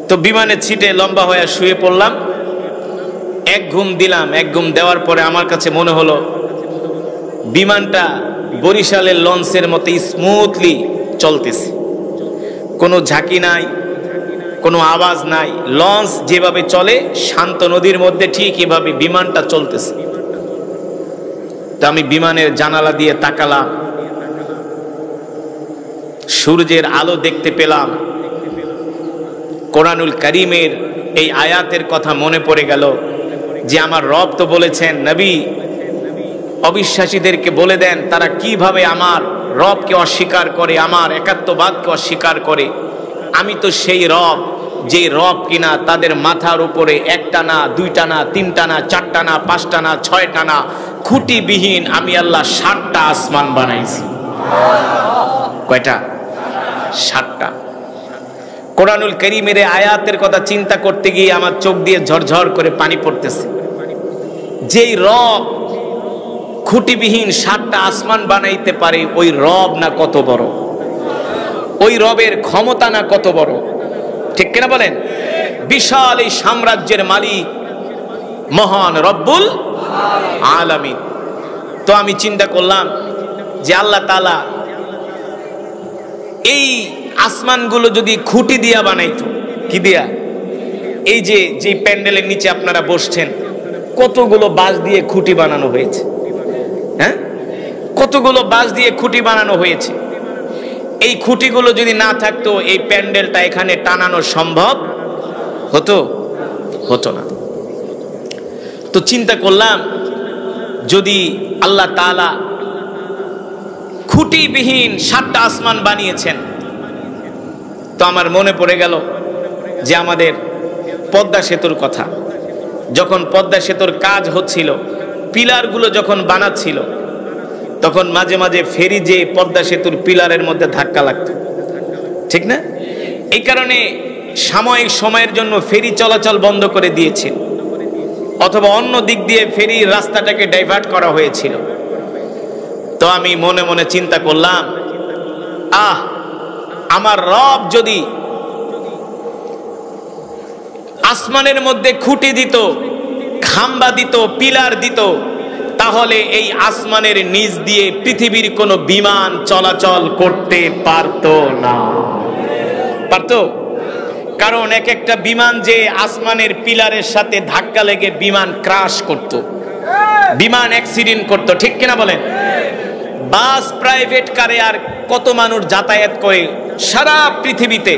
তো বিমানের সিটে লম্বা হয়ে শুয়ে পড়লাম, এক ঘুম দিলাম। এক ঘুম দেওয়ার পরে আমার কাছে মনে হলো বিমানটা বরিশালের লঞ্চের মতো স্মুথলি চলতেছে, কোনো ঝাঁকি নাই, কোনো আওয়াজ নাই। লঞ্চ যেভাবে চলে শান্ত নদীর মধ্যে, ঠিক এভাবে বিমানটা চলতেছে। তো আমি বিমানের জানালা দিয়ে তাকালাম, সূর্যের আলো দেখতে পেলাম। কোরআনুল কারীমের এই আয়াতের কথা মনে পড়ে গেল যে আমার রব তো বলেছেন, নবী অবিশ্বাসীদেরকে বলে দেন তারা কিভাবে আমার রবকে অস্বীকার করে, আমার একাত্মবাদকে অস্বীকার করে। আমি তো সেই রব, যে রব কিনা তাদের মাথার উপরে একটা না, দুইটা না, তিনটা না, চারটা না, পাঁচটা না, ছয়টা না, খুঁটিবিহীন আমি আল্লাহ 7টা আসমান বানাইছি। কয়টা? 7টা। কোরআনুল কারীমের আয়াতের কথা চিন্তা করতে গিয়ে আমার চোখ দিয়ে ঝরঝর করে পানি পড়তেছে। যেই রব খুঁটিবিহীন 7টা আসমান বানাইতে পারে, ওই রব না কত বড়, ওই রবের ক্ষমতা না কত বড়, ঠিক কিনা বলেন? বিশাল এই সাম্রাজ্যের মালিক মহান রব্বুল আলামিন। তো আমি চিন্তা করলাম যে আল্লাহ তাআলা এই আসমানগুলো যদি খুঁটি দিয়া বানাইতো, কি দিয়া? এই যে প্যান্ডেলের নিচে আপনারা বসছেন, কতগুলো বাঁশ দিয়ে খুঁটি বানানো হয়েছে, হ্যাঁ? কতগুলো বাঁশ দিয়ে খুঁটি বানানো হয়েছে। এই খুঁটিগুলো যদি না থাকতো এই প্যান্ডেলটা এখানে টানানো সম্ভব হতো না। তো চিন্তা করলাম যদি আল্লাহ তাআলা খুঁটিবিহীন 7টা আসমান বানিয়েছেন, তো আমার মনে পড়ে গেল যে আমাদের পদ্মা সেতুর কথা। যখন পদ্মা সেতুর কাজ হচ্ছিল, পিলারগুলো যখন বানাচ্ছিল, তখন মাঝে মাঝে ফেরি যে পদ্মা সেতুর পিলারের মধ্যে ধাক্কা লাগতো, ঠিক না? এই কারণে সাময়িক সময়ের জন্য ফেরি চলাচল বন্ধ করে দিয়েছে, অথবা অন্য দিক দিয়ে ফেরির রাস্তাটাকে ডাইভার্ট করা হয়েছিল। তো আমি মনে মনে চিন্তা করলাম, আমার রব যদি আসমানের মধ্যে খুঁটি দিত, খাম্বা দিত, পিলার দিত, তাহলে এই আসমানের নিচ দিয়ে পৃথিবীর কোনো বিমান চলাচল করতে পারতো না। পারতো? কারণ এক একটা বিমান যে আসমানের পিলারের সাথে ধাক্কা লেগে বিমান ক্রাশ করত, বিমান অ্যাক্সিডেন্ট করত, ঠিক কিনা বলেন? বাস, প্রাইভেট কারে আর কত মানুষ যাতায়াত করে সারা পৃথিবীতে।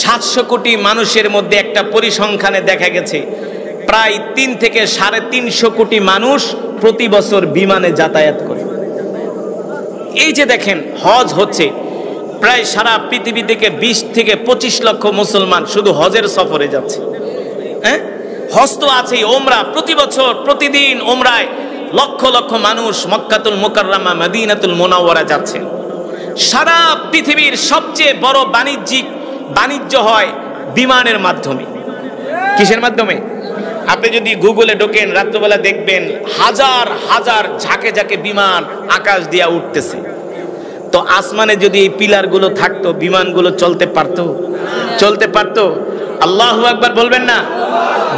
700 কোটি মানুষের মধ্যে একটা পরিসংখ্যানে দেখা গেছে প্রায় 3 থেকে 350 কোটি মানুষ প্রতি বছর বিমানে যাতায়াত করে। এই যে দেখেন হজ হচ্ছে, প্রায় সারা পৃথিবী থেকে 20 থেকে 25 লক্ষ মুসলমান শুধু হজের সফরে যাচ্ছে। হ্যাঁ, হজ তো আছেই, ওমরা প্রতি বছর প্রতিদিন ওমরায় লক্ষ লক্ষ মানুষ মক্কাতুল মুকাররমা, মদিনাতুল মুনাওয়ারা যাচ্ছে। সারা পৃথিবীর সবচেয়ে বড় বাণিজ্য হয় বিমানের মাধ্যমে। কিসের মাধ্যমে? আপনি যদি গুগলে ঢোকেন রাত্রবেলা দেখবেন হাজার হাজার ঝাঁকে ঝাঁকে বিমান আকাশ দিয়া উঠতেছে। তো আসমানে যদি এই পিলারগুলো থাকতো, বিমানগুলো চলতে পারতো? আল্লাহু আকবার বলবেন না?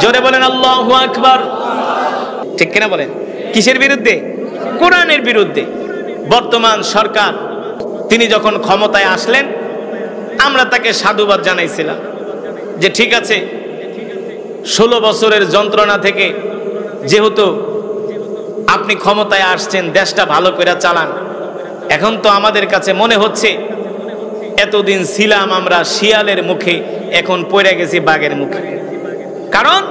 জোরে বলেন আল্লাহু আকবার। ঠিক কিনা বলেন? কিসের বিরুদ্ধে? কোরআনের বিরুদ্ধে। বর্তমান সরকার তিনি যখন ক্ষমতায় আসলেন, আমরা তাকে সাধুবাদ জানাইছিলাম যে ঠিক আছে, 16 বছরের যন্ত্রণা থেকে যেহেতু আপনি ক্ষমতায় আসছেন, দেশটা ভালো করে চালান। এখন তো আমাদের কাছে মনে হচ্ছে এতদিন ছিলাম আমরা শিয়ালের মুখে, এখন পড়ে গেছি বাঘের মুখে। কারণ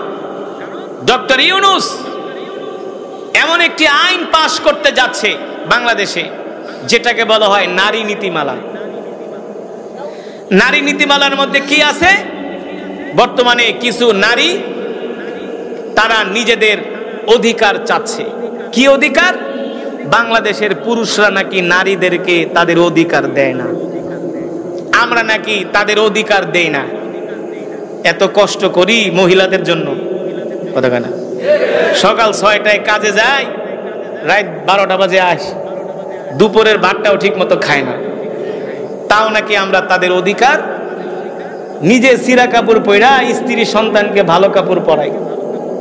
ডক্টর ইউনূস এমন একটি আইন পাশ করতে যাচ্ছে বাংলাদেশে, যেটাকে বলা হয় নারী নীতিমালা। নারী নীতিমালার মধ্যে কি আছে? বর্তমানে কিছু নারী তারা নিজেদের অধিকার চাচ্ছে। কি অধিকার? বাংলাদেশের পুরুষরা নাকি নারীদেরকে তাদের অধিকার দেয় না, আমরা নাকি তাদের অধিকার দেই না। এত কষ্ট করি মহিলাদের জন্য, কথা কেনা? সকাল 6টায় কাজে যায়, রাত 12টা বাজে আসে, দুপুরের ভাতটাও ঠিক মতো খায় না, তাও নাকি আমরা তাদের অধিকার নিজে ছিঁড়া কাপড় পরা স্ত্রী সন্তানকে ভালো কাপড় পরায়।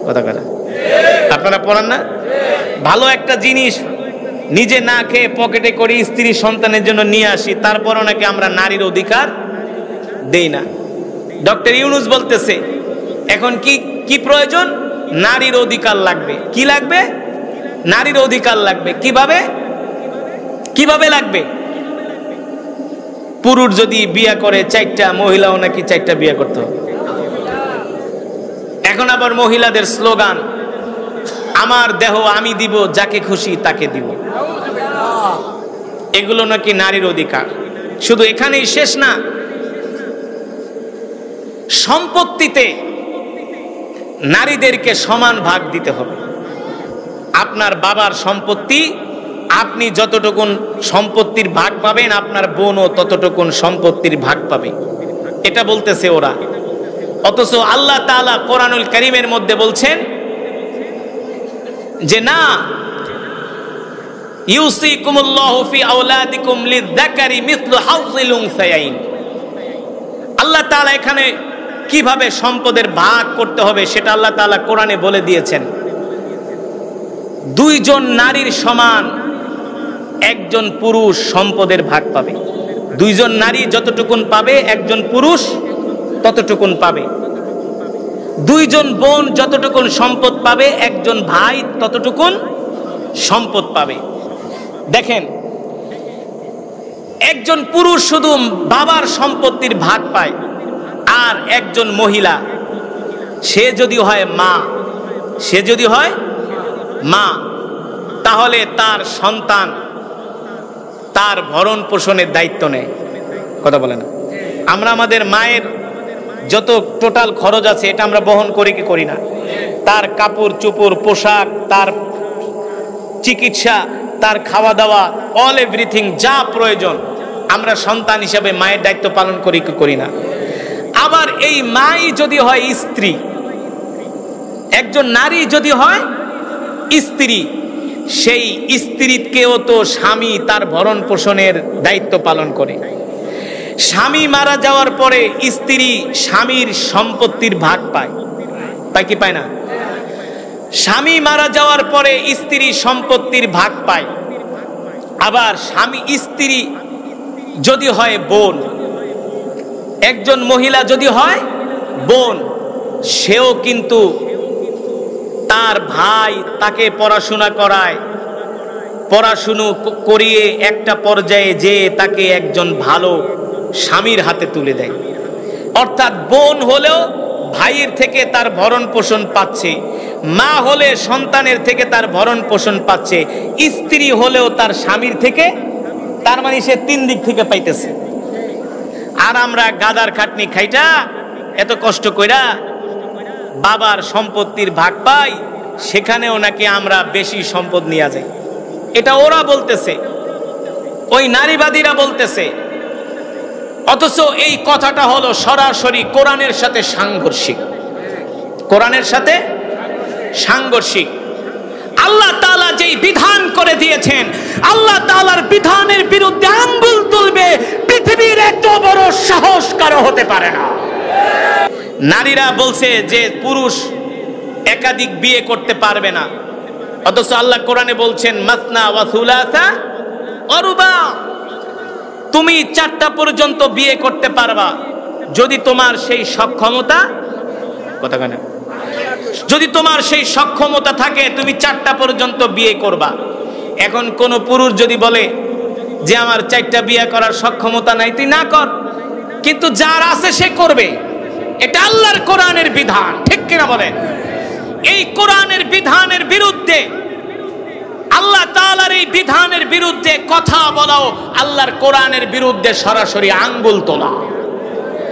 কথা কথা আপনারা পড়ান না? ভালো একটা জিনিস নিজে না খেয়ে পকেটে করে স্ত্রী সন্তানের জন্য নিয়ে আসি, তারপরও নাকি আমরা নারীর অধিকার দেই না। ডক্টর ইউনুস বলতেছে এখন কি প্রয়োজন? নারীর অধিকার লাগবে। কি লাগবে? নারীর অধিকার লাগবে। কিভাবে লাগবে? পুরুষ যদি বিয়ে করে 4টা, মহিলাও নাকি 4টা বিয়ে করতে হবে। এখন আবার মহিলাদের স্লোগান, আমার দেহ আমি দিব, যাকে খুশি তাকে দিব। এগুলো নাকি নারীর অধিকার। শুধু এখানেই শেষ না, সম্পত্তিতে নারীদেরকে সমান ভাগ দিতে হবে। আপনার বাবার সম্পত্তি আপনি যতটুকুন সম্পত্তির ভাগ পাবেন, আপনার বোনও ততটুকুন সম্পত্তির ভাগ পাবে। এটা বলতেছে ওরা। অথচ আল্লাহ তাআলা কোরআনুল কারীমের মধ্যে বলছেন যে না, ইউসিকুমুল্লাহু ফি আওলাদিকুম লিযযাকারি মিসলু হাযযিল উনসায়াইন। আল্লাহ তাআলা এখানে কিভাবে সম্পদের ভাগ করতে হবে সেটা আল্লাহ তাআলা কোরআনে বলে দিয়েছেন। 2 জন নারীর সমান একজন পুরুষ সম্পদের ভাগ পাবে। 2 জন নারী যতটুকুন পাবে একজন পুরুষ ততটুকুন পাবে। 2 জন বোন যতটুকুন সম্পদ পাবে একজন ভাই ততটুকুন সম্পদ পাবে। দেখেন, একজন পুরুষ শুধু বাবার সম্পত্তির ভাগ পায়, আর একজন মহিলা সে যদি হয় মা, তাহলে তার সন্তান তার ভরণ পোষণের দায়িত্ব নেয়। কথা বলে না? আমরা আমাদের মায়ের যত টোটাল খরচ আছে এটা আমরা বহন করি কি করি না? তার কাপড় চোপড়, পোশাক, তার চিকিৎসা, তার খাওয়া দাওয়া, অল এভরিথিং যা প্রয়োজন আমরা সন্তান হিসেবে মায়ের দায়িত্ব পালন করি কি করি না? আবার এই মাই যদি হয় স্ত্রী, একজন নারী যদি হয় স্ত্রী, সেই স্ত্রীকেও তো স্বামী তার ভরণ পোষণের দায়িত্ব পালন করে। স্বামী মারা যাওয়ার পরে স্ত্রী স্বামীর সম্পত্তির ভাগ পায় কি পায় না? স্বামী মারা যাওয়ার পরে স্ত্রী সম্পত্তির ভাগ পায়। আবার স্ত্রী যদি হয় বোন, একজন মহিলা যদি হয় বোন, সেও কিন্তু তার ভাই তাকে পড়াশোনা করায়, পড়াশুনো করিয়ে একটা পর্যায়ে যে তাকে একজন ভালো স্বামীর হাতে তুলে দেয়। অর্থাৎ বোন হলেও ভাইয়ের থেকে তার ভরণ পোষণ পাচ্ছে, মা হলে সন্তানের থেকে তার ভরণ পোষণ পাচ্ছে, স্ত্রী হলেও তার স্বামীর থেকে, তার মানে সে 3 দিক থেকে পাইতেছে। আর আমরা গাদার খাটনি খাইটা এত কষ্ট কইরা বাবার সম্পত্তির ভাগ পাই, সেখানেও নাকি আমরা বেশি সম্পদ নিয়ে যাই। এটা ওরা বলতেছে, ওই নারীবাদীরা বলতেছে। অথচ এই কথাটা হলো সরাসরি কোরআনের সাথে সাংঘর্ষিক। কোরআনের সাথে সাংঘর্ষিক। আল্লাহ তাআলা যেই বিধান করে দিয়েছেন, আল্লাহ তাআলার বিধানের বিরুদ্ধে আঙ্গুল তুলবে পৃথিবীর এত বড় সাহস কারো হতে পারে না। নারীরা বলছে যে পুরুষ একাধিক বিয়ে করতে পারবে না, অথচ আল্লাহ কোরআনে বলছেন মাসনা ওয়া সুলাসা ওয়া রুবা, তুমি 4টা পর্যন্ত বিয়ে করতে পারবা যদি তোমার সেই সক্ষমতা, কথা কেন, যদি তোমার সেই সক্ষমতা থাকে তুমি 4টা পর্যন্ত বিয়ে করবা। এখন কোন পুরুষ যদি বলে যে আমার 4টা বিয়ে করার সক্ষমতা নাই, তুই না কর, কিন্তু যার আছে সে করবে। এটা আল্লাহর কোরআনের বিধান, ঠিক কিনা বলেন? এই কোরআনের বিধানের বিরুদ্ধে, আল্লাহ তাআলার এই বিধানের বিরুদ্ধে কথা বলাও আল্লাহর কোরআনের বিরুদ্ধে সরাসরি আঙ্গুল তোলা,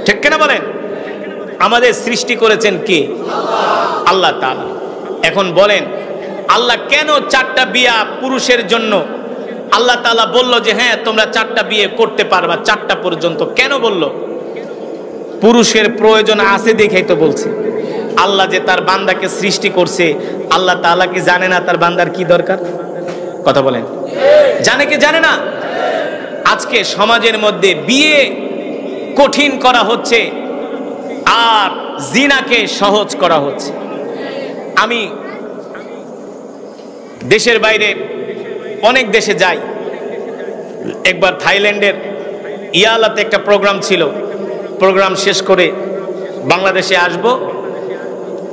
ঠিক কিনা বলেন? আমাদের সৃষ্টি করেছেন কি? আল্লাহ তাআলা। এখন বলেন আল্লাহ কেন 4টা বিয়ে পুরুষের জন্য আল্লাহ তাআলা বলল যে হ্যাঁ তোমরা 4টা বিয়ে করতে পারবা 4টা পর্যন্ত? কেন বলল? পুরুষের প্রয়োজন আছে দেখেই তো বলছে। আল্লাহ যে তার বান্দাকে সৃষ্টি করছে, আল্লাহ তাআলা কি জানে না তার বান্দার কি দরকার? কথা বলেন, জানে কি জানে না? আজকে সমাজের মধ্যে বিয়ে কঠিন করা হচ্ছে, আর জিনাকে সহজ করা হচ্ছে। আমি দেশের বাইরে অনেক দেশে যাই। একবার থাইল্যান্ডের ইয়ালাতে একটা প্রোগ্রাম ছিল, প্রোগ্রাম শেষ করে বাংলাদেশে আসব,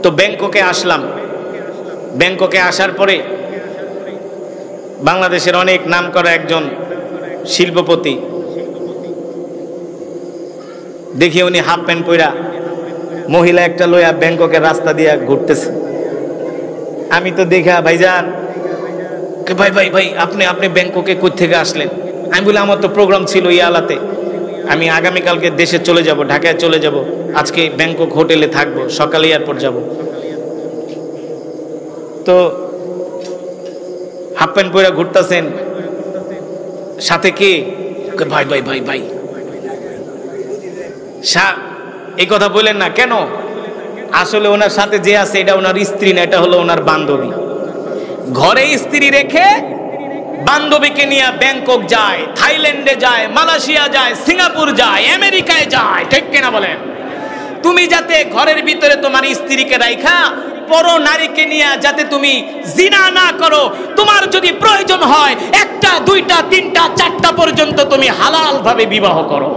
তো ব্যাংককে আসলাম। ব্যাংককে আসার পরে বাংলাদেশের অনেক নামকরা একজন শিল্পপতি দেখি, উনি হাফ প্যান্ট পরা মহিলা একটা লইয়া ব্যাংককের রাস্তা দিয়ে ঘুরতেছে। আমি তো দেখা, ভাইজান, ভাই ভাই ভাই আপনি আপনি ব্যাংককে কই থেকে আসলেন? আমি বলি আমার তো প্রোগ্রাম ছিল ইয়ালাতে, আমি আগামীকালকে দেশে চলে যাব, ঢাকায় চলে যাব, আজকে ব্যাংকক হোটেলে থাকবো, সকালে এয়ারপোর্ট যাব। তো হাফ প্যান্ট পরে ঘুরতেছেন, সাথে কে? ভাই ভাই ভাই ভাই এই কথা বললেন না কেন? আসলে ওনার সাথে যে আছে এটা ওনার স্ত্রী না, এটা হলো ওনার বান্ধবী। ঘরে স্ত্রী রেখে বান্ধবীকে নিয়ে ব্যাংকক যায়, থাইল্যান্ডে যায়, মালয়েশিয়া যায়, সিঙ্গাপুর যায়, আমেরিকায় যায়, ঠিক কিনা বলেন? তুমি যাতে ঘরের ভিতরে তোমার স্ত্রীকে রাইখা পর নারীকে নিয়ে যাতে তুমি জিনা না করো, তোমার যদি প্রয়োজন হয় একটা দুইটা তিনটা চারটা পর্যন্ত তুমি হালাল ভাবে বিবাহ করো।